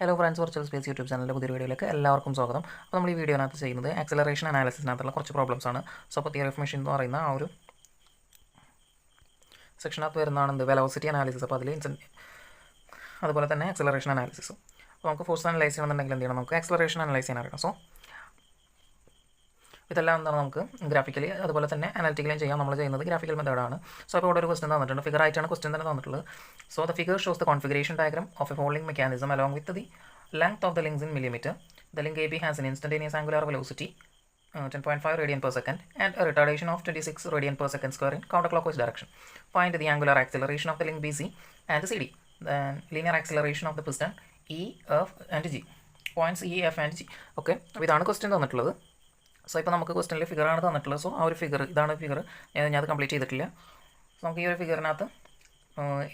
Hello friends, virtual space YouTube ചാനലിലെ പുതിയ വീഡിയോയിലേക്ക് എല്ലാവർക്കും സ്വാഗതം. അപ്പോൾ നമ്മൾ ഈ വീഡിയോനകത്ത് ചെയ്യുന്നത് ആക്സലറേഷൻ അനാലിസിസിനകത്തുള്ള കുറച്ച് പ്രോബ്ലംസ് ആണ്. സോ അപ്പോൾ തിയറി ഓഫ് മെഷീൻ എന്ന് പറയുന്ന ആ ഒരു സെക്ഷനകത്ത് വരുന്നതാണ് വെലോസിറ്റി അനാലിസിസ്. അപ്പോൾ അതിൽ അതുപോലെ തന്നെ ആക്സലറേഷൻ അനാലിസിസും. അപ്പോൾ നമുക്ക് ഫോഴ്സ് അനലൈസ് ചെയ്യണമെന്നുണ്ടെങ്കിൽ എന്ത് ചെയ്യണം, നമുക്ക് ആക്സലറേഷൻ അനലൈസ് ചെയ്യാൻ അറിയണം. സോ ഇതെല്ലാം എന്താണ് നമുക്ക് ഗ്രാഫിക്കലി അതുപോലെ തന്നെ അനാലിറ്റിക്കലും ചെയ്യാം. നമ്മൾ ചെയ്യുന്നത് ഗ്രാഫിക്കൽ മെത്തേഡാണ്. സോ ഇപ്പോൾ ഇവിടെ ഒരു ക്വസ്റ്റൻ തന്നിട്ടുണ്ട്, ഫിഗർ ആയിട്ടാണ് ക്വസ്റ്റൻ തന്നെ തന്നിട്ടുള്ളത്. So the figure shows the configuration diagram of A holding mechanism along with the length of the links in millimeter. The link AB has an instantaneous angular velocity 10.5 radian per second and a retardation of 26 radian per second square in counterclockwise direction. Find the angular acceleration of the link BC and CD. Then linear acceleration of the piston E, F and G. Points E, F and G. Okay, അപ്പോൾ ഇതാണ് question തന്നിട്ടുള്ളത്. So ഇപ്പോൾ നമുക്ക് ക്വസ്റ്റ്യനിൽ ഫിഗറാണ് തന്നിട്ടുള്ളത്. So ആ ഒരു figure, ഇതാണ് ഫിഗർ. ഞാൻ അത് കംപ്ലീറ്റ് ചെയ്തിട്ടില്ല. സോ നമുക്ക് ഈ ഒരു ഫിഗറിനകത്ത്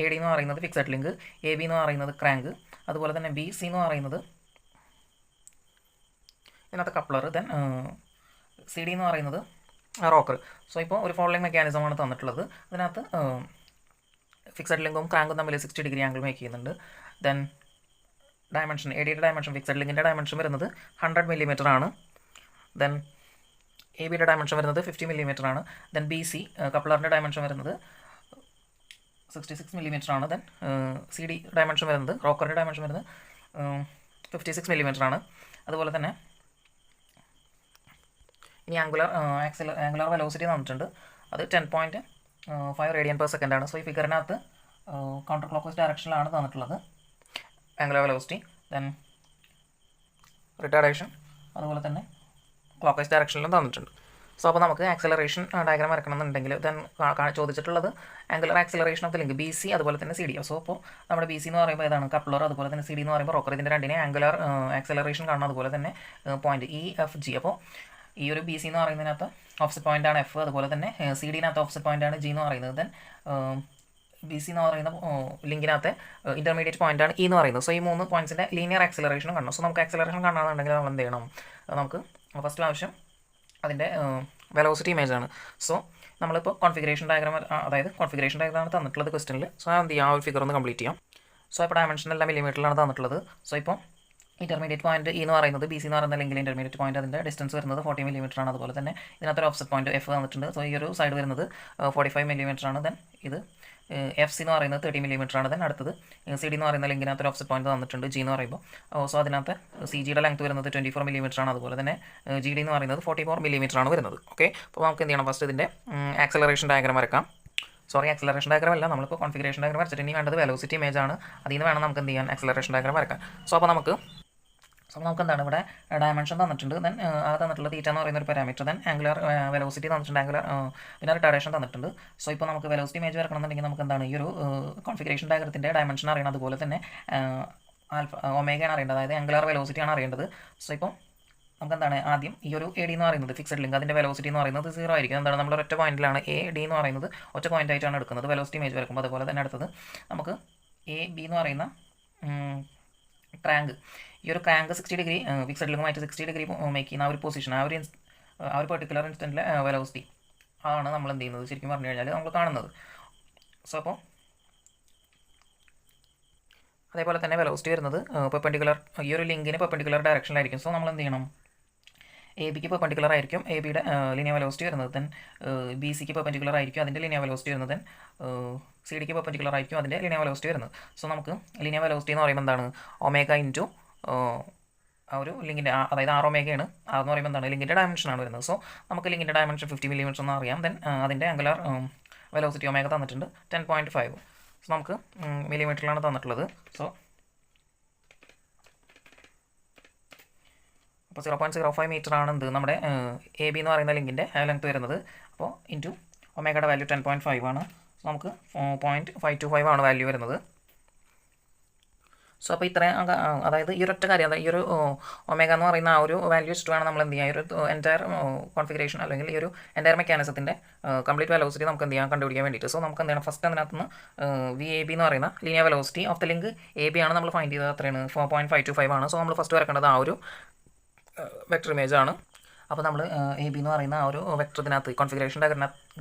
എ ഡി എന്ന് പറയുന്നത് ഫിക്സഡ് ലിങ്ക്, എ ബി എന്ന് പറയുന്നത് ക്രാങ്ക്, അതുപോലെ തന്നെ ബി സി എന്ന് പറയുന്നത് ഇതിനകത്ത് കപ്ലർ, ദെൻ സി ഡി എന്ന് പറയുന്നത് റോക്കർ. സോ ഇപ്പോൾ ഒരു ഫോളോയിങ് മെക്കാനിസമാണ് തന്നിട്ടുള്ളത്. അതിനകത്ത് ഫിക്സഡ് ലിങ്കും ക്രാങ്കും തമ്മിൽ 60 ഡിഗ്രി ആംഗിൾ മേക്ക് ചെയ്യുന്നുണ്ട്. ദെൻ ഡയമെൻഷൻ, എ ഡിയുടെ ഡയമെൻഷൻ, ഫിക്സഡ് ലിങ്കിൻ്റെ ഡയമെൻഷൻ വരുന്നത് 100 മില്ലിമീറ്റർ ആണ്. ദെൻ എ ബിയുടെ ഡയമെൻഷൻ വരുന്നത് 50 മില്ലിമീറ്റർ ആണ്. ദെൻ ബി സി കപ്ലറിൻ്റെ ഡയമെൻഷൻ വരുന്നത് 66 മില്ലിമീറ്റർ ആണ്. ദെൻ സി ഡി ഡയമെൻഷൻ വരുന്നത്, റോക്കറിൻ്റെ ഡയമെൻഷൻ വരുന്നത് 56 മില്ലിമീറ്റർ ആണ്. അതുപോലെ തന്നെ ഇനി ആംഗുലർ വെലോസിറ്റി തന്നിട്ടുണ്ട്. അത് 10.5 റേഡിയൻ പെർ സെക്കൻഡ് ആണ്. സോ ഈ ഫിഗറിനകത്ത് കൗണ്ടർ ക്ലോക്ക് വൈസ് ഡയറക്ഷനിലാണ് തന്നിട്ടുള്ളത് ആംഗുലർ വെലോസിറ്റി. ദെൻ റിട്ടാർഡേഷൻ അതുപോലെ തന്നെ ക്ലോക്ക് വൈസ് ഡയറക്ഷനിലും തന്നിട്ടുണ്ട്. സോ അപ്പോൾ നമുക്ക് ആക്സലറേഷൻ ഡയഗ്രാം വരക്കണമെന്നുണ്ടെങ്കിൽ ദെൻ ചോദിച്ചിട്ടുള്ളത് angular acceleration of the link B C അതുപോലെ തന്നെ സി ഡി. സോ അപ്പോൾ നമ്മുടെ ബി സി എന്ന് പറയുമ്പോൾ ഏതാണ്, കപ്ലർ, അതുപോലെ തന്നെ സി ഡി എന്ന് പറയുമ്പോൾ റോക്കർ. ഇതിൻ്റെ രണ്ടിനെ ആംഗുലർ ആക്സലറേഷൻ കാണണം. അതുപോലെ തന്നെ പോയിന്റ് ഇ എഫ് ജി. അപ്പോൾ ഈ ഒരു ബി സി എന്ന് പറയുന്നതിനകത്ത് ഓഫ്സെറ്റ് പോയിൻ്റ് ആണ് എഫ്, അതുപോലെ തന്നെ സി ഡിനകത്ത് ഓഫ്സെറ്റ് പോയിൻ്റ് ആണ് ജി എന്ന് പറയുന്നത്. ദെൻ ബി സി എന്ന് പറയുന്ന ലിങ്കിനകത്ത് ഇൻ്റർമീഡിയറ്റ് പോയിൻ്റ് ആണ് ഇ എന്ന് പറയുന്നത്. സോ ഈ 3 പോയിൻറ്റ്സിൻ്റെ ലീനിയർ ആക്സലറേഷൻ കാണണം. സോ നമുക്ക് ആക്സലറേഷൻ കാണണമെന്നുണ്ടെങ്കിൽ നമ്മൾ എന്ത് ചെയ്യണം, നമുക്ക് ഫസ്റ്റ് ആവശ്യം അതിൻ്റെ വെലോസിറ്റി ഇമേജ് ആണ്. സോ നമ്മളിപ്പോൾ കോൺഫിഗറേഷൻ ഡയഗ്രാം, അതായത് കോൺഫിഗറേഷൻ ഡയഗ്രാമാണ് തന്നിട്ടുള്ളത് ക്വസ്റ്റനിൽ. സോ എന്ത് ചെയ്യാം, ആ ഒരു ഫിഗർ ഒന്ന് കംപ്ലീറ്റ് ചെയ്യാം. സോ ഇപ്പോൾ ഡയമെൻഷൻ എല്ലാം മില്ലിമീറ്ററിലാണ് തന്നിട്ടുള്ളത്. സോ ഇപ്പോൾ ഇൻ്റർമീഡിയറ്റ് പോയിന്റ് ഇ എന്ന് പറയുന്നത് ബി സി എന്ന് പറയുന്ന ലിങ്കിൽ ഇൻ്റർമീഡിയറ്റ് പോയിന്റ് അതിൻ്റെ ഡിസ്റ്റൻസ് വരുന്നത് 40 മില്ലിമീറ്റർ ആണ്. അതുപോലെ തന്നെ ഇതിനകത്തൊരു ഓഫ്സെറ്റ് പോയിന്റ് എഫ് തന്നിട്ടുണ്ട്. സോ ഈ ഒരു സൈഡ് വരുന്നത് 45 മില്ലിമീറ്റർ ആണ്. ദെൻ ഇത് എഫ് സി എന്ന് പറയുന്നത് 30 മില്ലിമീറ്റർ ആണ്. ദെൻ അടുത്തത് സി ഡി എന്ന് പറയുന്ന ലിങ്കിനകത്തൊരു ഓഫ്സെറ്റ് പോയിന്റ് തന്നിട്ടുണ്ട് ജി എന്ന് പറയുമ്പോൾ. സോ അതിനകത്ത് സി ജിയുടെ ലെങ്ത് വരുന്നത് 24 മില്ലിമീറ്റർ ആണ്. അതുപോലെ തന്നെ ജി ഡി എന്ന് പറയുന്നത് 44 മില്ലിമീറ്റർ ആണ് വരുന്നത്. ഓക്കെ, അപ്പോൾ നമുക്ക് എന്ത് ചെയ്യണം, ഫസ്റ്റ് ഇതിൻ്റെ ആക്സലറേഷൻ ഡയഗ്രാം വരക്കാം. ആക്സലറേഷൻ ഡയഗ്രാം അല്ല, നമ്മളിപ്പോൾ കോൺഫിഗറേഷൻ ഡയഗ്രാം വരച്ചിട്ട് ഇനി വേണ്ടത് വെലോസിറ്റി ഇമേജ് ആണ്. അതിൽ നിന്ന് വേണം നമുക്ക് എന്ത് ചെയ്യാൻ, ആക്സലറേഷൻ ഡയഗ്രാം വരക്കാൻ. സോ അപ്പോൾ നമുക്ക് എന്താണ്, ഇവിടെ ഡയമെൻഷൻ തന്നിട്ടുണ്ട്. ദെൻ അത് തന്നിട്ടുള്ള തീറ്റ എന്ന് പറയുന്ന ഒരു പാരാമീറ്റർ. ദെൻ ആംഗുലർ വെലോസിറ്റി തന്നിട്ടുണ്ട്, പിന്നെ റിട്ടാർഡേഷൻ തന്നിട്ടുണ്ട്. സോ ഇപ്പോൾ നമുക്ക് വെലോസിറ്റി ഇമേജ് വരക്കണമെന്നുണ്ടെങ്കിൽ നമുക്ക് എന്താണ്, ഈ ഒരു കോൺഫിഗറേഷൻ ഡയഗ്രത്തിൻ്റെ ഡയമെൻഷൻ അറിയണം. അതുപോലെ തന്നെ ഒമേഗയാണ് അറിയേണ്ടത്, അതായത് ആംഗുലർ വെലോസിറ്റി ആണ് അറിയേണ്ടത്. സോ ഇപ്പോൾ നമുക്ക് എന്താണ്, ആദ്യം ഈ ഒരു എ ഡി എന്ന് പറയുന്നത് ഫിക്സഡ് ലിങ്ക്, അതിൻ്റെ വെലോസിറ്റി എന്ന് പറയുന്നത് 0 ആയിരിക്കും. എന്താണ്, നമ്മൾ ഒറ്റ പോയിന്റിലാണ് എ ഡി എന്ന് പറയുന്നത് ഒറ്റ പോയിന്റ് ആയിട്ടാണ് എടുക്കുന്നത് വെലോസിറ്റി ഇമേജ് വരക്കുമ്പോൾ. അതുപോലെ തന്നെ അടുത്തത് നമുക്ക് എ ബി എന്ന് പറയുന്ന ക്രാങ്ക്, ഈ ഒരു ക്രാങ്ക് 60 ഡിഗ്രി ഫിക്സഡ് ലിങ്കുമായിട്ട് 60 ഡിഗ്രി മേക്ക് ചെയ്യുന്ന ആ ഒരു പൊസിഷൻ, ആ ഒരു പെർട്ടിക്കുലർ ഇൻസ്റ്റൻറ്റിലെ വെലോസിറ്റി ആണ് നമ്മൾ എന്ത് ചെയ്യുന്നത്, ശരിക്കും പറഞ്ഞു കഴിഞ്ഞാൽ നമ്മൾ കാണുന്നത്. സോ അപ്പോൾ അതേപോലെ തന്നെ വെലോസിറ്റി വരുന്നത് പെർപെൻഡിക്കുലർ, ഈ ഒരു ലിങ്കിന് പെർപെൻഡിക്കുലർ ഡയറക്ഷനിലായിരിക്കും. സോ നമ്മൾ എന്ത് ചെയ്യണം, എ ബിക്ക് പെർപെൻഡിക്കുലർ ആയിരിക്കും എ ബിയുടെ ലീനിയർ വെലോസിറ്റി വരുന്നത്. ദെൻ ബി സിക്ക് പെർപെൻഡിക്കുലർ ആയിരിക്കും അതിൻ്റെ ലീനിയർ വെലോസിറ്റി വരുന്നത്. ദെൻ സി ഡിക്ക് പെർപെൻഡിക്കുലർ ആയിരിക്കും അതിൻ്റെ ലീനിയർ വെലോസിറ്റി വരുന്നത്. സോ നമുക്ക് ലീനിയർ വെലോസിറ്റി എന്ന് പറയുമ്പോൾ എന്താണ്, ഒമേഗ ഇൻറ്റു ആ ഒരു ലിങ്കിൻ്റെ, അതായത് ആർ ഒമേഗയാണ്. അതെന്ന് പറയുമ്പോൾ എന്താണ്, ലിങ്കിൻ്റെ ഡയമെൻഷനാണ് വരുന്നത്. സോ നമുക്ക് ലിങ്കിൻ്റെ ഡയമെൻഷൻ 50 മില്ലിമീറ്റർ എന്ന് അറിയാം. ദെൻ അതിൻ്റെ ആംഗുലർ വെലോസിറ്റി ഒമേഗ തന്നിട്ടുണ്ട് 10.5. സോ നമുക്ക് മില്ലിമീറ്ററിലാണ് തന്നിട്ടുള്ളത്. സോ അപ്പോൾ 0.05 മീറ്റർ ആണ് എന്ത്, നമ്മുടെ എ ബി എന്ന് പറയുന്ന ലിങ്കിൻ്റെ ലെങ്ത് വരുന്നത്. അപ്പോൾ ഇൻറ്റു ഒമേഗയുടെ വാല്യൂ 10.5 ആണ്. സോ നമുക്ക് 0.525 ആണ് വാല്യൂ വരുന്നത്. സോ അപ്പോൾ ഇത്രയും, അതായത് ഈ ഒരൊറ്റ കാര്യം, അതായത് ഈ ഒരു ഒമേഗ എന്ന് പറയുന്ന ആ ഒരു വാല്യൂ വെച്ചിട്ട് വേണം നമ്മൾ എന്ത് ചെയ്യാം, ഈ ഒരു എൻറ്റയർ കോൺഫിഗറേഷൻ അല്ലെങ്കിൽ ഈ ഒരു എൻറ്റയർ മെക്കാനിസത്തിൻ്റെ കംപ്ലീറ്റ് വെലോസിറ്റി നമുക്ക് എന്ത് ചെയ്യാൻ, കണ്ടുപിടിക്കാൻ വേണ്ടിയിട്ട്. സോ നമുക്ക് എന്ത് ചെയ്യണം, ഫസ്റ്റ് അതിനകത്ത് നിന്ന് വി എ ബി എന്ന് പറയുന്ന linear velocity of the link A B ആണ് നമ്മൾ ഫൈൻഡ് ചെയ്തത്. അത്രയാണ് 4.525 ആണ്. സോ നമ്മൾ ഫസ്റ്റ് വരക്കേണ്ടത് ആ ഒരു വെക്ടർ ഇമേജ് ആണ്. അപ്പോൾ നമ്മൾ എ ബി എന്ന് പറയുന്ന ആ ഒരു വെക്ടറിനകത്ത് കോൺഫിഗറേഷൻ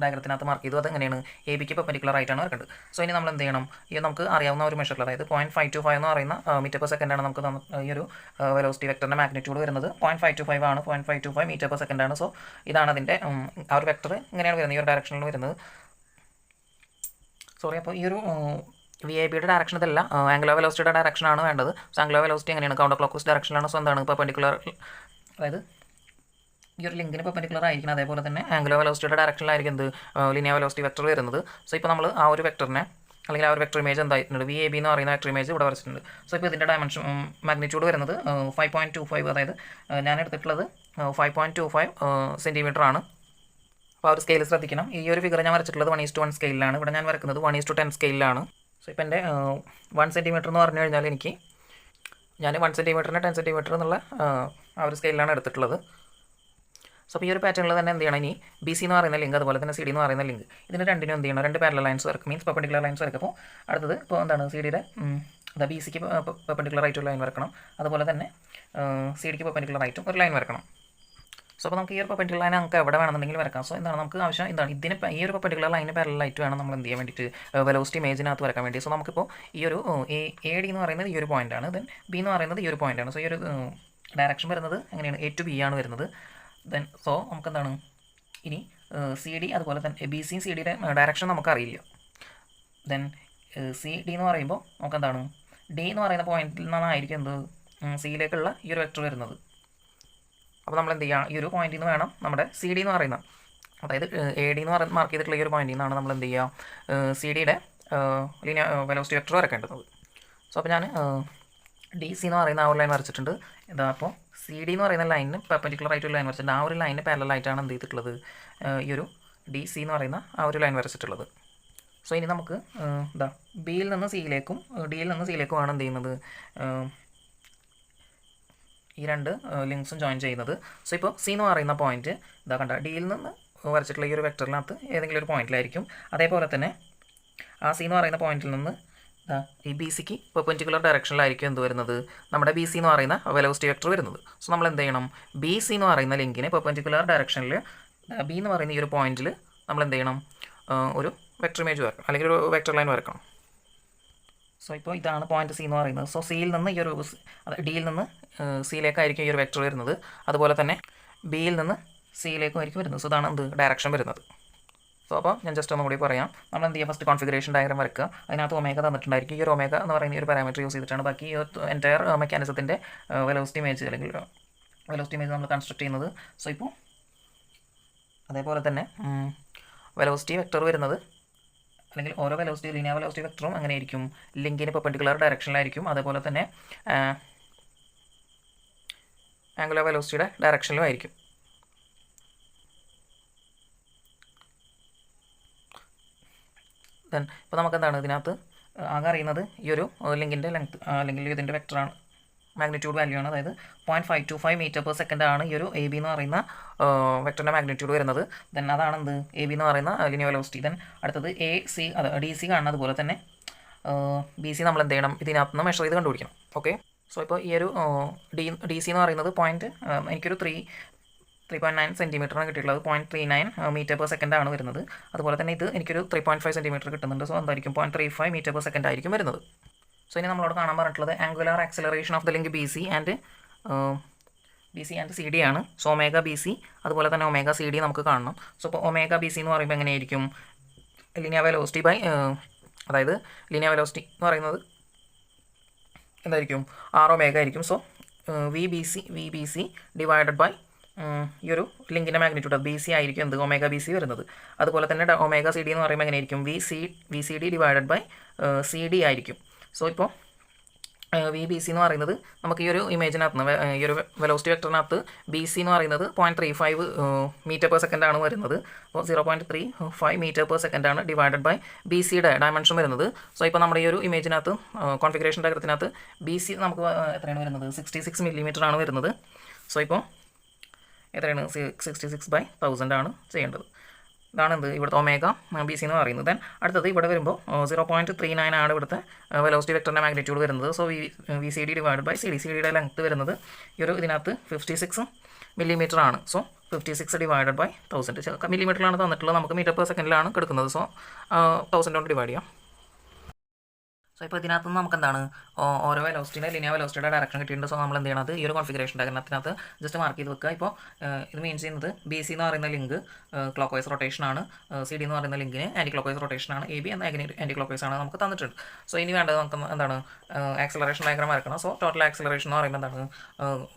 ഡയഗ്രത്തിനകത്ത് മാർക്ക് ചെയ്തു. അത് എങ്ങനെയാണ് എ ബിക്ക് പെർപെൻഡിക്കുലർ ആയിട്ടാണ് വരേണ്ടത്. സോ ഇനി നമ്മൾ എന്ത് ചെയ്യണം, ഈ നമുക്ക് അറിയാവുന്ന ഒരു മെഷറിൽ, അതായത് 0.525 എന്ന് പറയുന്ന മീറ്റർ പെർ സെക്കൻഡാണ് നമുക്ക് ഈ ഒരു വെലോസിറ്റി വെക്ടറിൻ്റെ മാഗ്നിറ്റ്യൂഡ് വരുന്നത്. 0.525 ആണ്, 0.525 മീറ്റർ പെർ സെക്കൻഡാണ്. സോ ഇതാണ് അതിൻ്റെ ആ ഒരു വെക്ടർ ഇങ്ങനെയാണ് വരുന്നത്, ഈ ഒരു ഡയറക്ഷനിൽ വരുന്നത്. സോറി, അപ്പോൾ ഈ ഒരു വി ഐ ബിയുടെ ഡയറക്ഷൻ ഇതല്ല, ആംഗുലർ വെലോസിറ്റിയുടെ ഡയറക്ഷനാണ് വേണ്ടത്. സോ ആംഗുലർ വെലോസിറ്റി എങ്ങനെയാണ് കൗണ്ടർ ക്ലോക്ക് വൈസ് ഡയറക്ഷനിലാണ്. സോ എന്താണ് പെർപെൻഡിക്കുലർ, അതായത് ഈ ഒരു ലിങ്കിന് പെർപെൻഡിക്കുലർ ആയിരിക്കണം. അതേപോലെ തന്നെ ആംഗുലർ വെലോസിറ്റിയുടെ ഡയറക്ഷനിലായിരിക്കും എന്ത് ലീനിയർ വെലോസിറ്റി വെക്ടർ വരുന്നത്. സോ ഇപ്പോൾ നമ്മൾ ആ ഒരു വെക്ടറിനെ അല്ലെങ്കിൽ ആ ഒരു വെക്ടർ ഇമേജ് എന്തായിട്ടുണ്ട്, വി എ ബി എന്ന് പറയുന്ന വെക്ടർ ഇമേജ് ഇവിടെ വരച്ചിട്ടുണ്ട്. സോ ഇപ്പോൾ ഇതിൻ്റെ ഡയമെൻഷൻ മാഗ്നിറ്റ്യൂഡ് വരുന്നത് 5.25, അതായത് ഞാൻ എടുത്തിട്ടുള്ളത് 5.25 സെൻറ്റിമീറ്റർ ആണ്. അപ്പോൾ ആ ഒരു സ്കെയിൽ ശ്രദ്ധിക്കണം. ഈ ഒരു ഫിഗർ ഞാൻ വരച്ചിട്ടുള്ളത് 1:1 സ്കെയിലാണ്. ഇവിടെ ഞാൻ വരക്കുന്നത് 1:10 സ്കെയിലാണ്. സോ ഇപ്പോൾ എൻ്റെ 1 സെൻറ്റിമീറ്റർ എന്ന് പറഞ്ഞു കഴിഞ്ഞാൽ ഞാൻ 1 സെൻറ്റിമീറ്ററിന് 10 സെൻറ്റിമീറ്റർ എന്നുള്ള ആ ഒരു സ്കെയിലാണ് എടുത്തിട്ടുള്ളത്. സോ അപ്പോൾ ഈ ഒരു പാറ്റേണിൽ തന്നെ എന്ത് ചെയ്യണം, ഇനി ബി സി എന്ന് പറയുന്ന ലിങ്ക് അതുപോലെ തന്നെ സി ഡി എന്ന് പറയുന്ന ലിങ്ക്, ഇതിന് രണ്ടിനും എന്ത് ചെയ്യണം, 2 പാരലൽ ലൈൻസ് വരക്കും, മീൻസ് പെർപെൻഡിക്കുലർ ലൈൻസ് വരക്കും. അപ്പോൾ അടുത്തത് ഇപ്പോൾ എന്താണ് സി ഡിയുടെ ബി സിക്ക് പെർപെൻഡിക്കുലർ ആയിട്ട് ഒരു ലൈൻ വരക്കണം, അതുപോലെ തന്നെ സി ഡിക്ക് പെർപെൻഡിക്കുലർ ആയിട്ടും ഒരു ലൈൻ വരക്കണം. സോ അപ്പോൾ നമുക്ക് ഈ ഒരു പെർപെൻഡിക്കുലർ ലൈൻ നമുക്ക് എവിടെ വേണമെന്നുണ്ടെങ്കിൽ വരക്കാം. സോ എന്താണ് നമുക്ക് ആവശ്യം, എന്താണ് ഇതിന് ഈ ഒരു പെർപെൻഡിക്കുലർ ലൈന് പാരലായിട്ട് വേണം നമ്മൾ എന്ത് ചെയ്യാൻ വേണ്ടിയിട്ട് വെലോസിറ്റി ഇമേജിനകത്ത് വരക്കാൻ വേണ്ടി. സോ നമുക്കിപ്പോൾ ഈ ഒരു എ ഡി എന്ന് പറയുന്നത് ഈ ഒരു പോയിൻ്റാണ്, ദെൻ ബി എന്ന് പറയുന്നത് ഈ ഒരു പോയിൻ്റാണ്. സോ ഈ ഒരു ഡയറക്ഷൻ വരുന്നത് എങ്ങനെയാണ്, എ ടു ബി ആണ് വരുന്നത്. ദെൻ സോ നമുക്ക് എന്താണ് ഇനി സി ഡി അതുപോലെ തന്നെ ബി സി സി ഡിയുടെ ഡയറക്ഷൻ നമുക്കറിയില്ല. ദെൻ സി ഡി എന്ന് പറയുമ്പോൾ നമുക്കെന്താണ് ഡി എന്ന് പറയുന്ന പോയിന്റിൽ നിന്നായിരിക്കും എന്ത് സിയിലേക്കുള്ള ഈ ഒരു വെക്ടർ വരുന്നത്. അപ്പോൾ നമ്മൾ എന്ത് ചെയ്യുക, ഈ ഒരു പോയിന്റിൽ നിന്ന് വേണം നമ്മുടെ സി ഡി എന്ന് പറയുന്ന, അതായത് എ ഡി എന്ന് പറയുന്ന മാർക്ക് ചെയ്തിട്ടുള്ള ഈ ഒരു പോയിന്റിൽ നിന്നാണ് നമ്മൾ എന്ത് ചെയ്യുക സി ഡിയുടെ ലീനിയർ വെലോസിറ്റി വെക്ടർ വരക്കേണ്ടത്. സോ അപ്പോൾ ഞാൻ ഡി സി എന്ന് പറയുന്ന ആ ഒരു ലൈൻ വരച്ചിട്ടുണ്ട്. ഇതാ അപ്പോൾ സി ഡി എന്ന് പറയുന്ന ലൈനിന് പെർപെൻഡിക്കുലർ ആയിട്ട് ഒരു ലൈൻ വരച്ചിട്ടുണ്ട്. ആ ഒരു ലൈനിന് പാരലായിട്ടാണ് എന്ത് ചെയ്തിട്ടുള്ളത് ഈ ഒരു ഡി സി എന്ന് പറയുന്ന ആ ഒരു ലൈൻ വരച്ചിട്ടുള്ളത്. സോ ഇനി നമുക്ക് ബിയിൽ നിന്ന് സിയിലേക്കും ഡിയിൽ നിന്ന് സിയിലേക്കുമാണ് എന്ത് ചെയ്യുന്നത് ഈ രണ്ട് ലിങ്ക്സും ജോയിൻ ചെയ്യുന്നത്. സോ ഇപ്പോൾ സി എന്ന് പറയുന്ന പോയിന്റ് ഇതാ കണ്ട ഡിയിൽ നിന്ന് വരച്ചിട്ടുള്ള ഈ ഒരു വെക്ടറിനകത്ത് ഏതെങ്കിലും ഒരു പോയിന്റിലായിരിക്കും. അതേപോലെ തന്നെ ആ സി എന്ന് പറയുന്ന പോയിന്റിൽ നിന്ന് ഈ ബി സിക്ക് പെർപെൻഡിക്കുലർ ഡയറക്ഷനിലായിരിക്കും എന്ത് വരുന്നത് നമ്മുടെ ബി സി എന്ന് പറയുന്ന വെലോസിറ്റി വെക്ടർ വരുന്നത്. സോ നമ്മൾ എന്ത് ചെയ്യണം, ബി സി എന്ന് പറയുന്ന ലിങ്കിന് പെർപെൻഡിക്കുലർ ഡയറക്ഷനിൽ ബി എന്ന് പറയുന്ന ഈ ഒരു പോയിന്റിൽ നമ്മൾ എന്ത് ചെയ്യണം ഒരു വെക്ടർ ഇമേജ് വരക്കണം, അല്ലെങ്കിൽ ഒരു വെക്ടർ ലൈൻ വരക്കണം. സോ ഇപ്പോൾ ഇതാണ് പോയിന്റ് സി എന്ന് പറയുന്നത്. സോ സിയിൽ നിന്ന് ഈ ഒരു ഡിയിൽ നിന്ന് സിയിലേക്കായിരിക്കും ഈ ഒരു വെക്ടർ വരുന്നത്, അതുപോലെ തന്നെ ബിയിൽ നിന്ന് സിയിലേക്കും ആയിരിക്കും വരുന്നത്. സോ ഇതാണ് എന്ത് ഡയറക്ഷൻ വരുന്നത്. സോ അപ്പോൾ ഞാൻ ജസ്റ്റ് ഒന്നും കൂടി പറയാം. നമ്മൾ എന്ത് ചെയ്യുക, ഫസ്റ്റ് കോൺഫിഗറേഷൻ ഡയഗ്രം വരക്കുക. അതിനകത്ത് ഒമേഗ തന്നിട്ടുണ്ടായിരിക്കും. ഈ ഒരു ഒമേഗ എന്ന് പറയുന്ന ഈ ഒരു പാരാമീറ്റർ യൂസ് ചെയ്തിട്ടാണ് ബാക്കി ഈ എൻറ്റയർ മെക്കാനിസത്തിൻ്റെ വെലോസിറ്റി ഇമേജ് അല്ലെങ്കിൽ വെലോസിറ്റി ഇമേജ് നമ്മൾ കൺസ്ട്രക്ട് ചെയ്യുന്നത്. സോ ഇപ്പോൾ അതേപോലെ തന്നെ വെലോസിറ്റി വെക്ടർ വരുന്നത്, അല്ലെങ്കിൽ ഓരോ വെലോസിറ്റി ലീനിയർ വെലോസിറ്റി വെക്ടറും അങ്ങനെ ആയിരിക്കും, ലിങ്കിന് പെർപെൻഡിക്കുലർ ഡയറക്ഷനിലായിരിക്കും, അതേപോലെ തന്നെ ആംഗുലർ വെലോസിറ്റിയുടെ ഡയറക്ഷനിലും ആയിരിക്കും. ദെൻ ഇപ്പോൾ നമുക്ക് എന്താണ് ഇതിനകത്ത് ആകെ അറിയുന്നത് ഈ ഒരു ലിങ്കിൻ്റെ ലെങ്ത് അല്ലെങ്കിൽ ഇതിൻ്റെ വെക്ടറാണ്, മാഗ്നിറ്റ്യൂഡ് വാല്യൂ ആണ്. അതായത് 0.525 മീറ്റർ പെർ സെക്കൻഡ് ആണ് ഈ ഒരു എ ബി എന്ന് പറയുന്ന വെക്ടറിൻ്റെ മാഗ്നിറ്റ്യൂഡ് വരുന്നത്. ദെൻ അതാണ് എന്ത് എ ബി എന്ന് പറയുന്ന ലീനിയർ വെലോസിറ്റി. ദെൻ അടുത്തത് എ സി ഡി സി കാണണം, അതുപോലെ തന്നെ ബി സി നമ്മൾ എന്ത് ചെയ്യണം ഇതിനകത്ത് നിന്ന് മെഷർ ചെയ്ത് കണ്ടുപിടിക്കണം. ഓക്കെ, സോ ഇപ്പോൾ ഈ ഒരു ഡി സി എന്ന് പറയുന്നത് എനിക്കൊരു 3.9 സെൻറ്റിമീറ്ററാണ് കിട്ടിയിട്ടുള്ളത്. 0.39 മീറ്റർ പെർ സെക്കൻഡ് ആണ് വരുന്നത്. അതുപോലെ തന്നെ ഇത് എനിക്കൊരു 3.5 സെൻറ്റിമീറ്റർ കിട്ടുന്നുണ്ട്. സോ എന്തായിരിക്കും 0.35 മീറ്റർ പെർ സെക്കൻഡ് ആയിരിക്കും വരുന്നത്. സോ ഇനി നമ്മളോട് കാണാൻ പറഞ്ഞിട്ടുള്ളത് angular acceleration of the link B C and C D ആണ്. സോ ഒമേഗ ബി സി അതുപോലെ തന്നെ ഒമേഗ സി ഡി നമുക്ക് കാണണം. സോ ഇപ്പോൾ ഒമേഗ ബി സി എന്ന് പറയുമ്പോൾ എങ്ങനെയായിരിക്കും ലീനിയർ വെലോസിറ്റി ബൈ അതായത് ലീനിയർ വെലോസിറ്റി എന്ന് പറയുന്നത് എന്തായിരിക്കും ആർ ഒമേഗ ആയിരിക്കും. So V B C divided by ഈ ഒരു ലിങ്കിൻ്റെ മാഗ്നിറ്റ്യൂഡ് ബി സി ആയിരിക്കും എന്ത് ഒമേഗ ബി സി വരുന്നത്. അതുപോലെ തന്നെ ഒമേഗ സി ഡി എന്ന് പറയുമ്പോൾ എങ്ങനെയായിരിക്കും V C D divided by C D ആയിരിക്കും. സോ ഇപ്പോൾ വി ബി സി എന്ന് പറയുന്നത് നമുക്ക് ഈ ഒരു ഇമേജിനകത്ത് നിന്ന് ഈ ഒരു വെലോസിറ്റി വെക്ടറിനകത്ത് ബി സി എന്ന് പറയുന്നത് 0.35 മീറ്റർ പെർ സെക്കൻഡ് ആണ് വരുന്നത്. അപ്പോൾ 0.35 മീറ്റർ പെർ സെക്കൻഡ് ആണ് ഡിവൈഡഡ് ബൈ ബി സിയുടെ ഡയമെൻഷൻ വരുന്നത്. സോ ഇപ്പോൾ നമ്മുടെ ഈ ഒരു ഇമേജിനകത്ത് കോൺഫിഗറേഷൻ ഡയഗ്രത്തിനകത്ത് ബി സി നമുക്ക് എത്രയാണ് വരുന്നത് 66 മില്ലിമീറ്റർ ആണ് വരുന്നത്. സോ ഇപ്പോൾ എത്രയാണ് 66/1000 ആണ് ചെയ്യേണ്ടത്. ഇതാണ് എന്ത് ഇവിടുത്തെ ഒമേഗ ബി സി എന്ന് പറയുന്നത്. ദെൻ അടുത്തത് ഇവിടെ വരുമ്പോൾ 0.39 ആണ് ഇവിടുത്തെ വെലോസിറ്റി വെക്ടറിൻ്റെ മാഗ്നിറ്റ്യൂഡ് വരുന്നത്. So V C D divide by C ഡിയുടെ ലെങ്ത്ത് വരുന്നത് ഈ ഒരു ഇതിനകത്ത് 56 മില്ലിമീറ്റർ ആണ്. സോ 56 ഡിവൈഡഡ് ബൈ 1000 മില്ലിമീറ്ററിലാണ് തന്നിട്ടുള്ളത്, നമുക്ക് മീറ്റർ പെർ സെക്കൻഡിലാണ് കൊടുക്കുന്നത്. സോ 1000 കൊണ്ട് ഡിവൈഡ് ചെയ്യാം. സോ ഇപ്പോൾ ഇതിനകത്ത് നിന്ന് നമുക്ക് എന്താണ് ഓരോ വെലോസിറ്റിയുടെ ലിനിയർ വെലോസിറ്റിയുടെ ഡയറക്ഷൻ കിട്ടിയിട്ടുണ്ട്. സോ നമ്മൾ എന്ത് ചെയ്യണത് ഈ ഒരു കോൺഫിഗറേഷൻ ഡയഗ്രത്തിനകത്ത് ജസ്റ്റ് മാർക്ക് ചെയ്ത് വെക്കുക. ഇപ്പോൾ ഇത് മീൻസ് ചെയ്യുന്നത് ബി സി എന്ന് പറയുന്ന ലിങ്ക് ക്ലോക്ക് വൈസ് റൊട്ടേഷനാണ്, സി ഡി എന്ന് പറയുന്ന ലിങ്കിന് ആൻറ്റി ക്ലോക്ക് വൈസ് റൊട്ടേഷനാണ്, എ ബി എന്ന ആൻറ്റി ക്ലോക്ക് വൈസ് ആണ് നമുക്ക് തന്നിട്ടുണ്ട്. സോ ഇനി വേണ്ടത് നമുക്ക് എന്താണ് ആക്സലറേഷൻ ഡയഗ്രാം വരക്കണം. സോ ടോട്ടൽ ആക്സലറേഷൻ എന്ന് പറയുമ്പോൾ എന്താണ്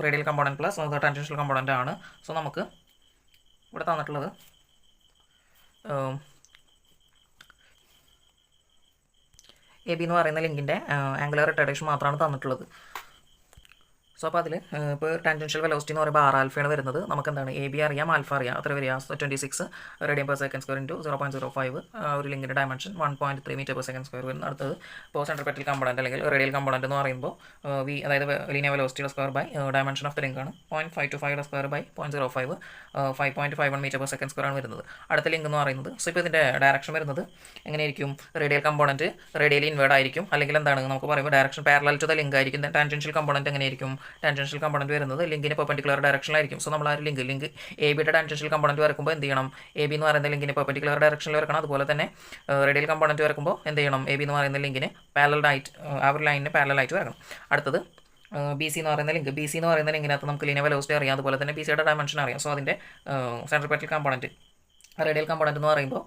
radial component plus tangential component ആണ്. സോ നമുക്ക് ഇവിടെ തന്നിട്ടുള്ളത് എ ബി എന്ന് പറയുന്ന ലിങ്കിൻ്റെ ആംഗുലർ റിട്ടേർഡേഷൻ മാത്രമാണ് തന്നിട്ടുള്ളത്. സോ അപ്പോൾ അതിൽ ഇപ്പോൾ ടാൻജൻഷ്യൽ വെലോസിറ്റി എന്ന് പറയുമ്പോൾ ആർ ആൽഫയാണ് വരുന്നത്. നമുക്ക് എന്താണ് എ ബി അറിയാം, ആൽഫ അറിയാം, അത്ര വരിക 26 radian per second square into 0.05 ഒരു ലിങ്കിൻ്റെ dimension 1.3 metre per second square വരുന്ന. അടുത്തത് ഇപ്പോൾ സെൻട്രിപെറ്റൽ കമ്പോണൻറ്റ് അല്ലെങ്കിൽ റേഡിയൽ കമ്പോണൻറ്റ് എന്ന് പറയുമ്പോൾ വി അതായത് ലീനിയർ വെലോസിറ്റിയുടെ square by dimension of the ലിങ്കാണ് 0.525 square by 0.05 5.51 metre per second square ആണ് വരുന്നത്. അടുത്ത ലിങ്ക് എന്ന് പറയുന്നത് സോ ഇപ്പോൾ ഇതിൻ്റെ ഡയറക്ഷൻ വരുന്നത് എങ്ങനെയായിരിക്കും, റേഡിയൽ കമ്പോണൻറ്റ് റേഡിയലി ഇൻവേർഡ് ആയിരിക്കും, അല്ലെങ്കിൽ എന്താണ് നമുക്ക് പറയുമ്പോൾ direction parallel to the link ആയിരിക്കും. ടാൻജൻഷ്യൽ കമ്പോണൻറ്റ് എങ്ങനെയായിരിക്കും, ടാൻജൻഷ്യൽ കമ്പോണൻറ്റ് വരുന്നത് ലിങ്കിന് പെർപെൻഡിക്കുലർ ഡയറക്ഷനിലായിരിക്കും. സോ നമ്മൾ ആ ഒരു ലിങ്ക് എ ബിയുടെ ടാൻജൻഷ്യൽ കമ്പോണൻറ്റ് വരക്കുമ്പോൾ എന്ത് ചെയ്യണം, എ ബി എന്ന് പറയുന്ന ലിങ്കിന് പെർപെൻഡിക്കുലർ ഡയറക്ഷനിൽ വരക്കണം. അതുപോലെ തന്നെ റേഡിയൽ കമ്പോണൻറ്റ് വരക്കുമ്പോൾ എന്ത് ചെയ്യണം, എ ബി എന്ന് പറയുന്ന ലിങ്കിന് പാരലലായിട്ട് ആ ഒരു ലൈനിന് പാരലലായിട്ട് വരണം. അടുത്തത് ബി സി എന്ന് പറയുന്ന ലിങ്ക്, ബി സി എന്ന് പറയുന്ന ലിങ്കിനകത്ത് നമുക്ക് ലീനിയർ വെലോസിറ്റി അറിയാം, അതുപോലെ തന്നെ ബി സിയുടെ ഡയമെൻഷൻ അറിയാം. സോ അതിൻ്റെ സെൻട്രിപെറ്റൽ കമ്പോണൻറ്റ് റേഡിയൽ കമ്പോണൻറ്റ് എന്ന് പറയുമ്പോൾ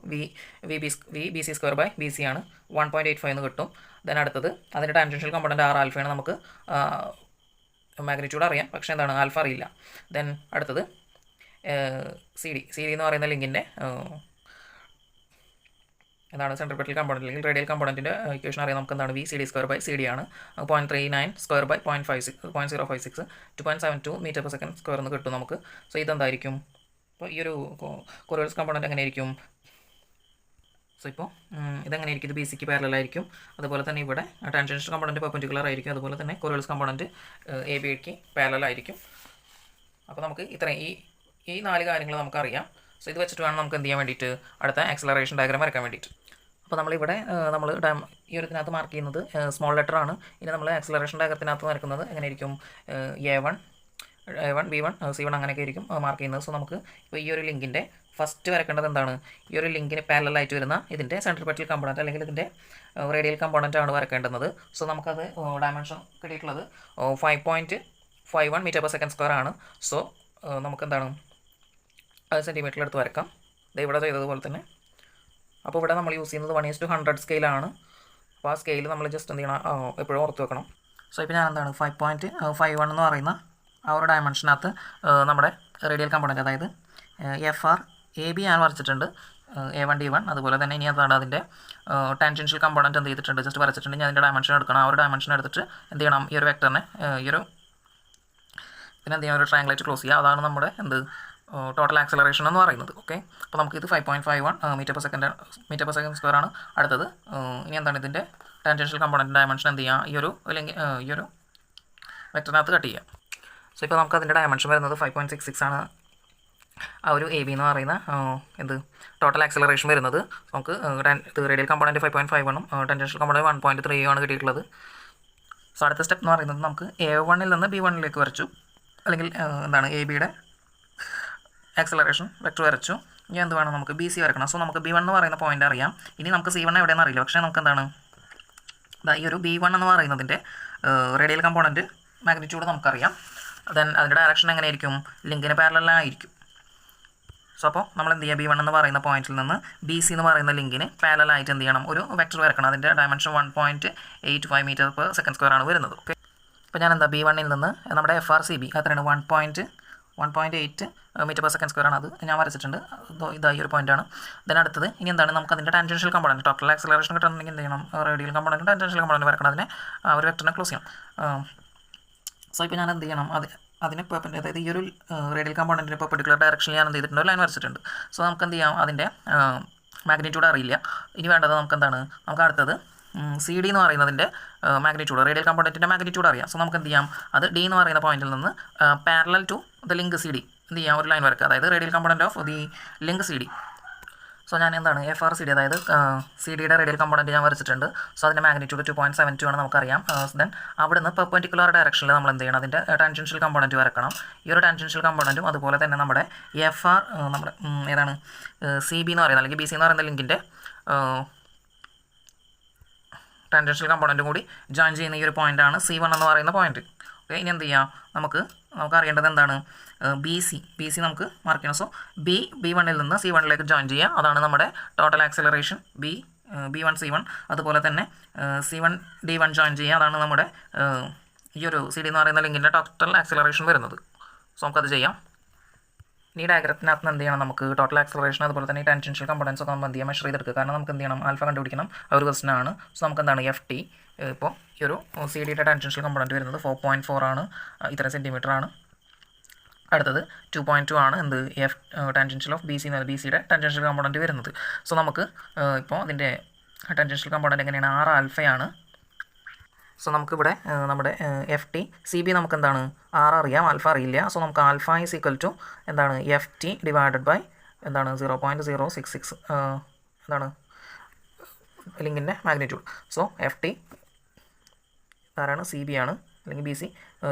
B C square by B C ആണ് 1.85 എന്ന് കിട്ടും. ദെൻ അടുത്തത് അതിൻ്റെ ടാൻജൻഷ്യൽ കമ്പോണൻറ്റ് ആർ ആൽഫയാണ്, നമുക്ക് മാഗ്നിറ്റ്യൂഡ് അറിയാം, പക്ഷേ എന്താണ് ആൽഫ അറിയില്ല. ദെൻ അടുത്തത് സി ഡി എന്ന് പറയുന്ന ലിങ്കിൻ്റെ എന്താണ് സെൻട്രിപെറ്റൽ കമ്പോണൻറ്റ് അല്ലെങ്കിൽ റേഡിയൽ കമ്പോണൻറ്റിൻ്റെ ഇക്വേഷൻ അറിയാം, നമുക്ക് എന്താണ് V C D square by C D ആണ് 0.39 square by 0.056 2.72 metre per second square എന്ന് കിട്ടും നമുക്ക്. സോ ഇതെന്തായിരിക്കും, അപ്പോൾ ഈ ഒരു കൊറിയൽസ് കമ്പോണൻറ്റ് എങ്ങനെയായിരിക്കും, സോ ഇപ്പോൾ ഇതെങ്ങനെയായിരിക്കും, ഇത് ബി സിക്ക് പാരലായിരിക്കും. അതുപോലെ തന്നെ ഇവിടെ ടാൻജൻഷ്യൽ കമ്പോണൻറ്റ് പെർപെൻഡിക്കുലർ ആയിരിക്കും. അതുപോലെ തന്നെ കൊറിയൽസ് കമ്പോണൻറ്റ് എ ബിക്ക് പാരലായിരിക്കും. അപ്പോൾ നമുക്ക് ഇത്രയും ഈ 4 കാര്യങ്ങൾ നമുക്കറിയാം. സോ ഇത് വെച്ചിട്ട് വേണം നമുക്ക് എന്ത് ചെയ്യാൻ വേണ്ടിയിട്ട് അടുത്ത ആക്സലറേഷൻ ഡയഗ്രാം വരയ്ക്കാൻ വേണ്ടിയിട്ട്. അപ്പോൾ നമ്മളിവിടെ നമ്മൾ ഈ ഒരു ഇതിനകത്ത് മാർക്ക് ചെയ്യുന്നത് സ്മോൾ ലെറ്റർ ആണ്. ഇനി നമ്മൾ ആക്സലറേഷൻ ഡയഗ്രത്തിനകത്ത് വരക്കുന്നത് എങ്ങനെയായിരിക്കും, A1 B1 C1 അങ്ങനെയൊക്കെ ആയിരിക്കും മാർക്ക് ചെയ്യുന്നത്. സോ നമുക്ക് ഇപ്പോൾ ഈ ഒരു ലിങ്കിൻ്റെ ഫസ്റ്റ് വരക്കേണ്ടത് എന്താണ്, ഈ ഒരു ലിങ്കിന് പാരലലായിട്ട് വരുന്ന ഇതിൻ്റെ സെൻട്രിപെറ്റൽ കമ്പോണൻറ്റ് അല്ലെങ്കിൽ ഇതിൻ്റെ റേഡിയൽ കമ്പോണൻറ്റ് ആണ് വരക്കേണ്ടത്. സോ നമുക്കത് ഡയമെൻഷൻ കിട്ടിയിട്ടുള്ളത് 5.51 മീറ്റർ പെർ സെക്കൻഡ് സ്ക്വയർ ആണ്. സോ നമുക്കെന്താണ് അത് സെൻറ്റിമീറ്ററിൽ എടുത്ത് വരക്കാം, ഇത് ഇവിടെ ചെയ്തതുപോലെ തന്നെ. അപ്പോൾ ഇവിടെ നമ്മൾ യൂസ് ചെയ്യുന്നത് 1:100 സ്കെയിലാണ്. അപ്പോൾ ആ സ്കെയിൽ നമ്മൾ ജസ്റ്റ് എന്ത് ചെയ്യണം, എപ്പോഴും ഓർത്ത് വെക്കണം. സോ ഇപ്പോൾ ഞാൻ എന്താണ് 5.51 എന്ന് പറയുന്ന ആ ഒരു ഡയമെൻഷനകത്ത് നമ്മുടെ റേഡിയൽ കമ്പോണൻറ്റ് അതായത് FR AB ഞാൻ വരച്ചിട്ടുണ്ട്, A1 D1. അതുപോലെ തന്നെ ഇനി അതാണ് അതിൻ്റെ ടാൻജൻഷ്യൽ കമ്പോണൻറ്റ് എന്ത് ചെയ്തിട്ടുണ്ട്, ജസ്റ്റ് വരച്ചിട്ടുണ്ട്. ഞാൻ അതിൻ്റെ ഡയമെൻഷൻ എടുക്കണം. ആ ഒരു ഡയമെൻഷൻ എടുത്തിട്ട് എന്ത് ചെയ്യണം, ഈ ഒരു വെക്ടറിനെ പിന്നെ എന്ത് ചെയ്യാം, ഒരു ട്രയാങ്കിളായിട്ട് ക്ലോസ് ചെയ്യുക. അതാണ് നമ്മുടെ ടോട്ടൽ ആക്സലറേഷൻ എന്ന് പറയുന്നത്. ഓക്കെ, അപ്പോൾ നമുക്കിത് 5.51 മീറ്റർ പെർ സെക്കൻഡ് സ്ക്വയർ ആണ്. അടുത്തത് ഇനി എന്താണ് ഇതിൻ്റെ ടാൻജൻഷ്യൽ കമ്പോണൻറ്റ് ഡയമെൻഷൻ എന്ത് ചെയ്യുക, ഈ ഒരു വെക്ടറിനകത്ത് കട്ട് ചെയ്യുക. സോ ഇപ്പോൾ നമുക്ക് അതിൻ്റെ ഡയമെൻഷൻ വരുന്നത് 5.66 ആണ്. ആ ഒരു എ ബി എന്ന് പറയുന്ന ടോട്ടൽ ആക്സലറേഷൻ വരുന്നത് നമുക്ക് റേഡിയൽ കമ്പോണൻറ്റ് 5.51 ടാൻജൻഷ്യൽ കമ്പോണൻറ്റ് 1.3 ആണ് കിട്ടിയിട്ടുള്ളത്. സോ അടുത്ത സ്റ്റെപ്പ് എന്ന് പറയുന്നത് നമുക്ക് A1 നിന്ന് B1 വരച്ചു, അല്ലെങ്കിൽ എന്താണ് എ ബിയുടെ ആക്സലറേഷൻ വെക്ടർ വരച്ചു. ഇനി എന്ത് വേണം, നമുക്ക് ബി സി വരക്കണം. സോ നമുക്ക് B1 എന്ന് പറയുന്ന പോയിൻ്റ് അറിയാം. ഇനി നമുക്ക് C1 എവിടെയെന്ന് അറിയില്ല, പക്ഷേ നമുക്ക് എന്താണ് ഈ ഒരു B1 എന്ന് പറയുന്നതിൻ്റെ റേഡിയൽ കമ്പോണൻറ്റ് മാഗ്നിറ്റ്യൂഡ് നമുക്കറിയാം. ദെൻ അതിൻ്റെ ഡയറക്ഷൻ എങ്ങനെയായിരിക്കും, ലിങ്കിന് പാരലലായിരിക്കും. സോ അപ്പോൾ നമ്മൾ എന്ത് ചെയ്യുക, B1 എന്ന് പറയുന്ന പോയിന്റിൽ നിന്ന് BC എന്ന് പറയുന്ന ലിങ്കിന് പാരലലായിട്ട് എന്ത് ചെയ്യണം, ഒരു വെക്ടർ വരക്കണം. അതിൻ്റെ dimension 1.85 metre per second square ആണ് വരുന്നത്. ഓക്കെ, ഇപ്പോൾ ഞാൻ എന്താ B1 നിന്ന് നമ്മുടെ FRCB അത്രയാണ് 1.8 മീറ്റർ പെർ സെക്കൻഡ് സ്ക്വയർ ആണ്, അത് ഞാൻ വരച്ചിട്ടുണ്ട്. ഇതായി ഒരു പോയിൻ്റാണ്. ദെൻ അടുത്തത് ഇനി എന്താണ്, നമുക്ക് അതിൻ്റെ ടാൻജൻഷ്യൽ കമ്പോണൻറ്റ് ടോട്ടൽ ആക്സലറേഷൻ കിട്ടണമെങ്കിൽ എന്ത് ചെയ്യണം, റേഡിയൽ കമ്പോണൻറ്റ് ടാൻജൻഷ്യൽ കമ്പോണൻറ്റ് വരക്കണം. അതിനെ ഒരു വെക്ടറിനെ ക്ലോസ് ചെയ്യണം. സോ ഇപ്പോൾ ഞാൻ എന്ത് ചെയ്യണം, അതിന് അതായത് ഈ ഒരു റേഡിയൽ കമ്പോണൻറ്റിന് പെർപെൻഡിക്കുലർ ഡയറക്ഷനിൽ ഞാൻ എന്ത് ചെയ്തിട്ടുണ്ട്, ഒരു ലൈൻ വരച്ചിട്ടുണ്ട്. സോ നമുക്ക് എന്ത് ചെയ്യാം, അതിൻ്റെ മാഗ്നിറ്റ്യൂഡ് അറിയില്ല. ഇനി വേണ്ടത് നമുക്ക് എന്താണ്, നമുക്ക് അടുത്തത് സി ഡി എന്ന് പറയുന്നതിൻ്റെ മാഗ്നിറ്റ്യൂഡ്, റേഡിയൽ കമ്പോണൻറ്റിൻ്റെ മാഗ്നിറ്റ്യൂഡ് അറിയാം. സോ നമുക്ക് എന്ത് ചെയ്യാം, അത് ഡി എന്ന് പറയുന്ന പോയിന്റിൽ നിന്ന് parallel to the link C D എന്ത് ചെയ്യാം, ഒരു ലൈൻ വരക്കുക. അതായത് radial component of the link C D. So ഞാൻ എന്താണ് FRCD അതായത് CD-യുടെ റേഡിയൽ കമ്പോണൻറ്റ് ഞാൻ വരച്ചിട്ടുണ്ട്. സോ അതിൻ്റെ മാഗ്നിറ്റ്യൂഡ് 2.72 ആണ് നമുക്കറിയാം. ദെൻ അവിടെ നിന്ന് പെർപെൻഡിക്കുലർ ഡയറക്ഷനിൽ നമ്മൾ എന്ത് ചെയ്യണം, അതിൻ്റെ ടാൻജൻഷ്യൽ കമ്പോണൻറ്റ് വരക്കണം. ഈ ഒരു ടാൻജൻഷ്യൽ കമ്പോണൻറ്റും അതുപോലെ തന്നെ നമ്മുടെ FR നമ്മുടെ ഏതാണ് CB എന്ന് പറയുന്നത് അല്ലെങ്കിൽ BC എന്ന് പറയുന്ന ലിങ്കിൻ്റെ ടാൻജൻഷ്യൽ കമ്പോണൻറ്റും കൂടി ജോയിൻ ചെയ്യുന്ന ഈ ഒരു പോയിൻ്റാണ് C1 എന്ന് പറയുന്ന പോയിൻറ്റ്. ഓക്കെ, ഇനി എന്ത് ചെയ്യാം, നമുക്ക് അറിയേണ്ടത് എന്താണ്, ബി സി നമുക്ക് മാർക്ക് ചെയ്യണം. സോ B1-ൽ നിന്ന് C1-ലേക്ക് ജോയിൻ ചെയ്യുക. അതാണ് നമ്മുടെ ടോട്ടൽ ആക്സിലറേഷൻ. B1 C1 അതുപോലെ തന്നെ C1 D1 ജോയിൻ ചെയ്യുക. അതാണ് നമ്മുടെ ഈ ഒരു CD എന്ന് പറയുന്ന ലിങ്കിൻ്റെ ടോട്ടൽ ആക്സിലറേഷൻ വരുന്നത്. സോ നമുക്കത് ചെയ്യാം. ഈ ഡയഗ്രത്തിനകത്ത് എന്ത് ചെയ്യണം, നമുക്ക് ടോട്ടൽ ആക്സിലറേഷൻ അതുപോലെ തന്നെ ഈ ടാൻജൻഷ്യൽ കമ്പോണൻസ് ഒക്കെ നമ്മൾ എന്ത് ചെയ്യാം, മെഷർ ചെയ്തെടുക്കുക. കാരണം നമുക്ക് എന്ത് ചെയ്യണം, ആൽഫ കണ്ടുപിടിക്കണം. ആ ഒരു ക്വസ്റ്റൻ ആണ്. സോ നമുക്ക് എന്താണ് FT, ഇപ്പോൾ ഈ ഒരു CD-യുടെ ടാൻജൻഷ്യൽ കമ്പോണൻറ്റ് വരുന്നത് 4.4 ആണ്, ഇത്ര സെൻറ്റിമീറ്റർ ആണ്. അടുത്തത് 2.2 ആണ് എന്ത് ടാൻജൻഷ്യൽ ഓഫ് BC-യുടെ ടാൻജൻഷ്യൽ കമ്പോണൻറ്റ് വരുന്നത്. സോ നമുക്ക് ഇപ്പോൾ അതിൻ്റെ ടാൻജൻഷ്യൽ കമ്പോണൻറ്റ് എങ്ങനെയാണ്, 6 ആൽഫയാണ്. സോ നമുക്കിവിടെ നമ്മുടെ FT CB നമുക്ക് എന്താണ് 6 അറിയാം, ആൽഫ അറിയില്ല. സോ നമുക്ക് ആൽഫ ഈസ് ഈക്വൽ ടു എന്താണ് FT ഡിവൈഡഡ് ബൈ എന്താണ് 0.066 എന്താണ് ലിങ്കിൻ്റെ മാഗ്നിറ്റ്യൂഡ്. സോ FT ആരാണ്, CB ആണ്, അല്ലെങ്കിൽ BC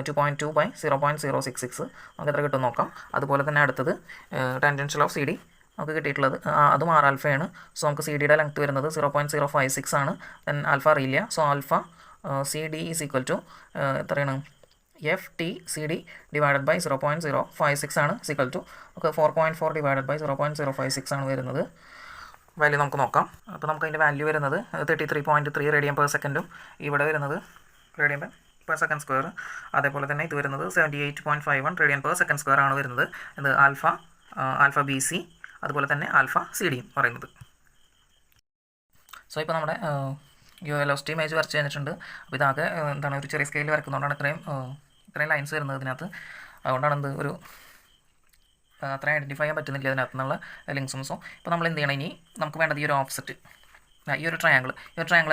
2.2 ബൈ 0.066 നമുക്ക് എത്ര കിട്ടും നോക്കാം. അതുപോലെ തന്നെ അടുത്തത് ടാൻജൻഷ്യൽ ഓഫ് CD നമുക്ക് കിട്ടിയിട്ടുള്ളത് അതും 6 ആൽഫയാണ്. സോ നമുക്ക് CD-യുടെ ലെങ്ത് വരുന്നത് 0.056 ആണ്. ദെൻ ആൽഫ അറിയില്ല. So alpha CD is equal to എത്രയാണ്, FT CD ഡിവൈഡഡ് ബൈ 0.056 ആണ് ഈക്വൽ ടു നമുക്ക് 4.4 ഡിവൈഡഡ് ബൈ 0.056 ആണ് വരുന്നത്. വാല്യൂ നമുക്ക് നോക്കാം. അപ്പോൾ നമുക്ക് അതിൻ്റെ വാല്യൂ വരുന്നത് 33.3 റേഡിയൻ പെർ സെക്കൻഡും ഇവിടെ വരുന്നത് റേഡിയൻ പെർ സെക്കൻഡ് സ്ക്വയർ. അതേപോലെ തന്നെ ഇത് വരുന്നത് 78.51 റേഡിയൻ പെർ സെക്കൻഡ് സ്ക്വയർ ആണ് വരുന്നത്. ഇത് ആൽഫ BC അതുപോലെ തന്നെ ആൽഫ CD പറയുന്നത്. സോ ഇപ്പോൾ നമ്മുടെ വെലോസിറ്റി ഇമേജ് വരച്ച് കഴിഞ്ഞിട്ടുണ്ട്. അപ്പോൾ ഇതാകെ എന്താണ് ഒരു ചെറിയ സ്കെയിൽ വരക്കുന്നതുകൊണ്ടാണ് ഇത്രയും ലൈൻസ് വരുന്നത് ഇതിനകത്ത്. അതുകൊണ്ടാണ് എന്ത് ഒരു അത്രയും ഐഡൻറ്റിഫൈ ചെയ്യാൻ പറ്റുന്നില്ല ഇതിനകത്ത് നിന്നുള്ള ലിങ്ക്സും. സോ ഇപ്പോൾ നമ്മൾ എന്ത് ചെയ്യണം, ഇനി നമുക്ക് വേണ്ടത് ഈ ഒരു ഓഫ്സെറ്റ്, ഈ ഒരു ട്രയാങ്കിൾ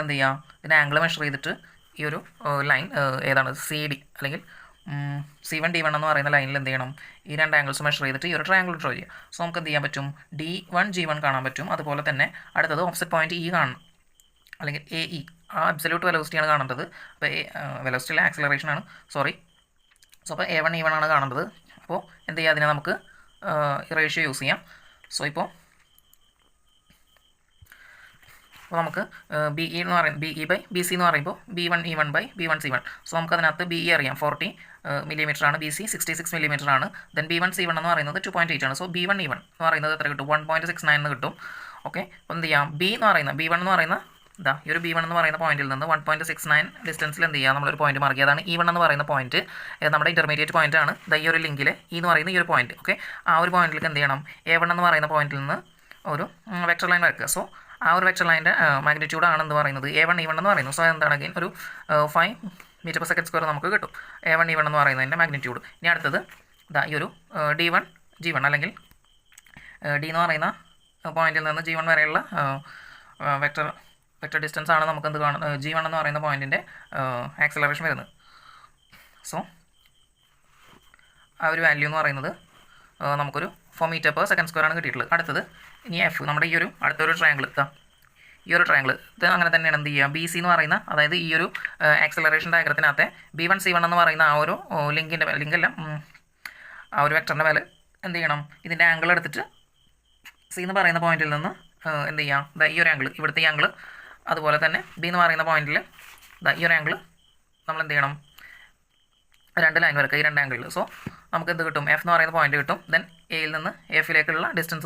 എന്ത് ചെയ്യുക, ഇതിൻ്റെ ആംഗിൾ മെഷർ ചെയ്തിട്ട് ഈ ഒരു ലൈൻ ഏതാണ് CD അല്ലെങ്കിൽ C1 D1 എന്ന് പറയുന്ന ലൈനിൽ എന്ത് ചെയ്യണം, ഈ രണ്ട് ആംഗിൾസ് മെഷർ ചെയ്തിട്ട് ഈ ഒരു ട്രയാങ്കിൾ ഡ്രോ ചെയ്യുക. സോ നമുക്ക് എന്ത് ചെയ്യാൻ പറ്റും, D1 G1 കാണാൻ പറ്റും. അതുപോലെ തന്നെ അടുത്തത് ഓഫ്സെറ്റ് പോയിൻറ്റ് E കാണണം, അല്ലെങ്കിൽ AE, ആ അബ്സല്യൂട്ട് വെലോസിറ്റിയാണ് കാണേണ്ടത്. അപ്പോൾ വെലോസിറ്റിയിലെ ആക്സിലറേഷനാണ്, സോറി. സോ അപ്പോൾ A1 E1 ആണ് കാണേണ്ടത്. അപ്പോൾ എന്ത് ചെയ്യുക, അതിനെ നമുക്ക് റേഷ്യോ യൂസ് ചെയ്യാം. സോ ഇപ്പോൾ നമുക്ക് BE എന്ന് പറയുന്നത് BE ബൈ BC എന്ന് പറയുമ്പോൾ B1 E1 by B1 C1. So നമുക്ക് അതിനകത്ത് BE അറിയാം 40 മില്ലിമീറ്റർ ആണ്, BC 66 മില്ലിമീറ്റർ ആണ്. ദെൻ B1 C1 എന്ന് പറയുന്നത് 2.8 ആണ്. സോ B1 E1 എന്ന് പറയുന്നത് എത്ര കിട്ടും, 1.69 എന്ന് കിട്ടും. ഓക്കെ, അപ്പോൾ എന്ത് ചെയ്യാം, B1 എന്ന് പറയുന്ന ഈ ഒരു B1 എന്ന് പറയുന്ന പോയിന്റിൽ നിന്ന് 1.69 ഡിസ്റ്റൻസിൽ എന്ത് ചെയ്യുക, നമ്മളൊരു പോയിന്റ് മാർക്ക് ചെയ്യുക. അതാണ് E1 എന്ന് പറയുന്ന പോയിന്റ്, നമ്മുടെ ഇൻ്റർമീഡിയറ്റ് പോയിന്റ് ആണ്. ഈ ഒരു ലിങ്കിൽ എന്ന് പറയുന്ന ഈ ഒരു പോയിന്റ്. ഓക്കെ, ആ ഒരു പോയിന്റിലേക്ക് എന്ത് ചെയ്യണം, A1 എന്ന് പറയുന്ന പോയിന്റിൽ നിന്ന് ഒരു വെക്ടർ ലൈൻ വരയ്ക്കുക. സോ ആ ഒരു വെക്ടർ ലൈൻ്റെ മാഗ്നിറ്റ്യൂഡ് ആണ് എന്ന് പറയുന്നത് A1 E1 എന്ന് പറയുന്നു. സോ എന്താണെങ്കിൽ ഒരു 5 മീറ്റർ പെർ സെക്കൻഡ് സ്ക്വയർ നമുക്ക് കിട്ടും A1 E1 എന്ന് പറയുന്നതിൻ്റെ മാഗ്നിറ്റ്യൂഡ്. ഇനി അടുത്തത് ഈ ഒരു D1 G1 അല്ലെങ്കിൽ D എന്ന് പറയുന്ന പോയിന്റിൽ നിന്ന് G1 വരെയുള്ള വെക്ടർ ഡിസ്റ്റൻസ് ആണ് നമുക്ക് എന്ത് കാണും, G1 എന്ന് പറയുന്ന പോയിന്റിൻ്റെ ആക്സിലറേഷൻ വരുന്നത്. സോ ആ ഒരു വാല്യൂ എന്ന് പറയുന്നത് നമുക്കൊരു 4 മീറ്റർ പെർ സെക്കൻഡ് സ്ക്വയർ ആണ് കിട്ടിയിട്ടുള്ളത്. അടുത്തത് ഇനി F, നമ്മുടെ ഈ ഒരു അടുത്തൊരു ട്രയാങ്കിൾ, ഈ ഒരു ട്രയാങ്കിൾ ഇത് അങ്ങനെ തന്നെയാണ് എന്ത് ചെയ്യുക, BC എന്ന് പറയുന്ന, അതായത് ഈ ഒരു ആക്സിലറേഷൻ ഡയഗ്രത്തിനകത്തെ B1 C1 എന്ന് പറയുന്ന ആ ഒരു ലിങ്കല്ല ആ ഒരു വെക്ടറിൻ്റെ മേലെ എന്ത് ചെയ്യണം, ഇതിൻ്റെ ആംഗിൾ എടുത്തിട്ട് C എന്ന് പറയുന്ന പോയിന്റിൽ നിന്ന് എന്ത് ചെയ്യാം, ഈ ഒരു ആംഗിൾ, ഇവിടുത്തെ ഈ ആംഗിൾ, അതുപോലെ തന്നെ B എന്ന് പറയുന്ന പോയിന്റിൽ ഈ ഒരു ആംഗിൾ നമ്മൾ എന്ത് ചെയ്യണം, രണ്ട് ലൈൻ വരക്കുക ഈ രണ്ട് ആംഗിളിൽ. സോ നമുക്ക് എന്ത് കിട്ടും, F എന്ന് പറയുന്ന പോയിന്റ് കിട്ടും. ദെൻ Aയിൽ നിന്ന് Fയിലേക്കുള്ള ഡിസ്റ്റൻസ്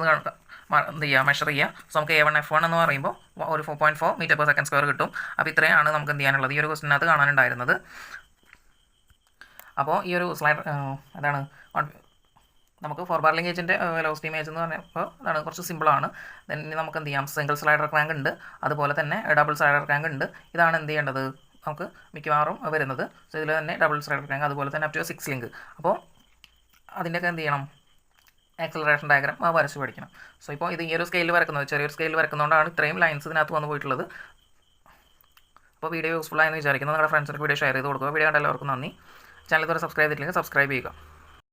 എന്ത് ചെയ്യുക, മെഷർ ചെയ്യുക. സോ നമുക്ക് A1 F1 എന്ന് പറയുമ്പോൾ ഒരു 4.4 മീറ്റർ പെർ സെക്കൻഡ് സ്ക്വയർ കിട്ടും. അപ്പോൾ ഇത്രയാണ് നമുക്ക് എന്ത് ചെയ്യാനുള്ളത്, ഈ ഒരു ക്വസ്റ്റിനകത്ത് കാണാനുണ്ടായിരുന്നത്. അപ്പോൾ ഈ ഒരു സ്ലൈഡ് അതാണ് നമുക്ക് 4 ബാർ ലിങ്കേജിൻ്റെ വെലോസിറ്റി ഇമേജ് എന്ന് പറഞ്ഞപ്പോൾ അതാണ് കുറച്ച് സിമ്പിളാണ്. ദെൻ ഇനി നമുക്ക് എന്ത് ചെയ്യാം, സിംഗിൾ സ്ലൈഡർ ക്രാങ്ക് ഉണ്ട്, അതുപോലെ തന്നെ ഡബിൾ സ്ലൈഡർ ക്രാങ്ക് ഉണ്ട്. ഇതാണ് എന്ത് ചെയ്യേണ്ടത്, നമുക്ക് മിക്കവാറും വരുന്നത്. സോ ഇതിൽ തന്നെ ഡബിൾ സ്ലൈഡർ ക്രാങ്ക്, അതുപോലെ തന്നെ അപ് ടു 6 ലിങ്ക്. അപ്പോൾ അതിൻ്റെയൊക്കെ എന്ത് ചെയ്യണം, ആക്സിലറേഷൻ ഡയഗ്രാം വരച്ച് പഠിക്കണം. സോ ഇപ്പോൾ ഇത് ഈ ഒരു സ്കെയിൽ വരക്കുന്നത്, ചെറിയൊരു സ്കെയിൽ വരക്കുന്നതുകൊണ്ടാണ് ഇത്രയും ലൈൻസ് ഇതിനകത്ത് വന്നു പോയിട്ടുള്ളത്. അപ്പോൾ വീഡിയോ യൂസ്ഫുൾ ആയെന്ന് വിചാരിക്കുന്നു. നിങ്ങളുടെ ഫ്രണ്ട്സിനൊക്കെ വീഡിയോ ഷെയർ ചെയ്ത് കൊടുക്കുക. വീഡിയോ കണ്ട എല്ലാവർക്കും നന്ദി. ചാനൽ ഇതുവരെ സബ്സ്ക്രൈബ് ചെയ്തിട്ടില്ലെങ്കിൽ സബ്സ്ക്രൈബ് ചെയ്യുക.